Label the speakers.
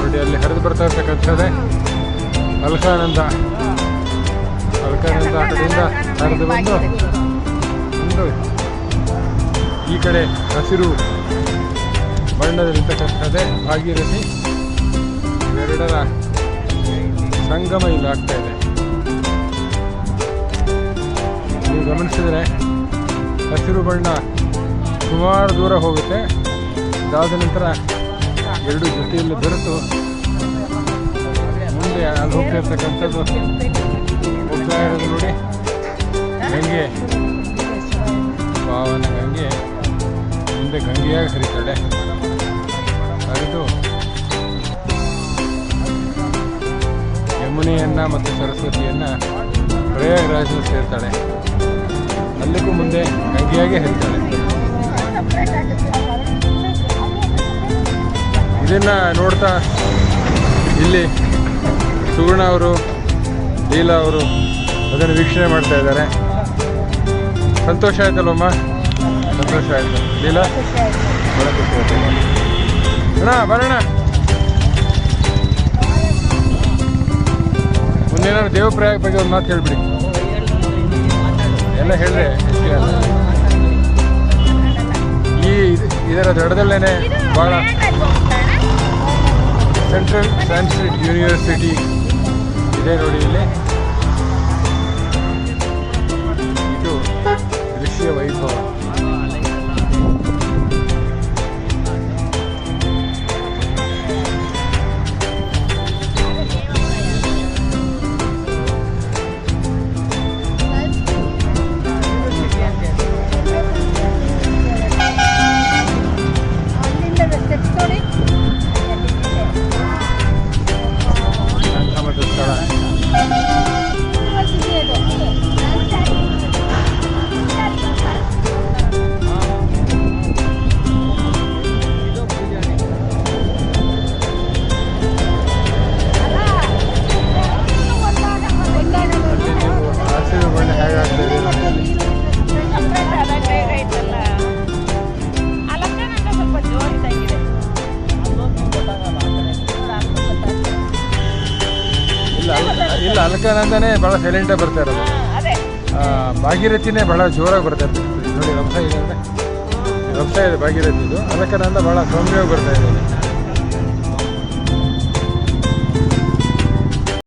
Speaker 1: ನೋಡಿ ಅಲ್ಲಿ ಹರಿದು ಬರ್ತಾ ಇರ್ತಕ್ಕಂಥದ್ದೇ ಅಲ್ಕಾನಂದ ಆ ಕಡೆಯಿಂದ ಹರಿದು ಬಂದು ಈ ಕಡೆ ಹಸಿರು ಬಣ್ಣದಲ್ಲಿರ್ತಕ್ಕಂಥದ್ದೇ ಭಾಗೀರಥಿ. ಇವೆರಡರ ಸಂಗಮ ಇಲ್ಲಿ ಆಗ್ತಾ ಇದೆ. ನೀವು ಗಮನಿಸಿದರೆ ಹಸಿರು ಬಣ್ಣ ಸುಮಾರು ದೂರ ಹೋಗುತ್ತೆ. ಅದಾದ ನಂತರ ಎರಡು ಜೊತೆಯಲ್ಲಿ ಬೆರೆತು ಮುಂದೆ ಅಲ್ಲಿ ಹೋಗ್ತಾ ಇರ್ತಕ್ಕಂಥದ್ದು ಹೋಗ್ತಾ ಇರೋದು ನೋಡಿ. ಗಂಗೆ ಪಾವನ ಗಂಗೆ ಮುಂದೆ ಗಂಗೆಯಾಗಿ ಹರಿತಾಳೆ. ಹರಿದು ಯಮುನೆಯನ್ನು ಮತ್ತು ಸರಸ್ವತಿಯನ್ನು ಪ್ರಯಾಗರಾಜಲ್ಲಿ ಸೇರ್ತಾಳೆ. ಅಲ್ಲಿಗೂ ಮುಂದೆ ಗಂಗೆಯಾಗಿ ಹರಿತಾಳೆ. ಇದನ್ನು ನೋಡ್ತಾ ಇಲ್ಲಿ ಸುಗುಣ ಅವರು, ಲೀಲಾ ಅವರು ಅದನ್ನು ವೀಕ್ಷಣೆ ಮಾಡ್ತಾ ಇದ್ದಾರೆ. ಸಂತೋಷ ಆಯ್ತಲ್ವಮ್ಮ? ಸಂತೋಷ ಆಯಿತು. ಲೀಲಾ ಬಹಳ ಖುಷಿ ಆಯ್ತು. ಅಣ್ಣ ಬರೋಣ. ಮುಂದೇನಾದ್ರು ದೇವಪ್ರಯಾಗ ಬಗ್ಗೆ ಒಂದು ಮಾತು ಹೇಳ್ಬಿಡಿ. ಎಲ್ಲ ಹೇಳಿದ್ರೆ ಎಷ್ಟೇ ಅಲ್ಲ. ಇದರ ದಡದಲ್ಲೇನೆ ಭಾಳ ಸೆಂಟ್ರಲ್ ಸಂಸ್ಕೃತ್ ಯೂನಿವರ್ಸಿಟಿ ಇದೆ ನೋಡಿ. ಇಲ್ಲಿ ಇದು ದೃಶ್ಯ ವೈಭವ. ಇಲ್ಲ ಅಲ್ಕಾನಂದನೇ ಭಾಳ ಸೈಲೆಂಟಾಗಿ ಬರ್ತಾ ಇರೋದು. ಭಾಗೀರಥಿನೇ ಭಾಳ ಜೋರಾಗಿ ಬರ್ತಾ ಇರ್ತದೆ ನೋಡಿ. ರಭಸ ಇದೆ ಭಾಗೀರಥಿದು. ಅಲ್ಕಾನಂದ ಭಾಳ ಸೌಮ್ಯವಾಗಿ ಬರ್ತಾ ಇದೆ.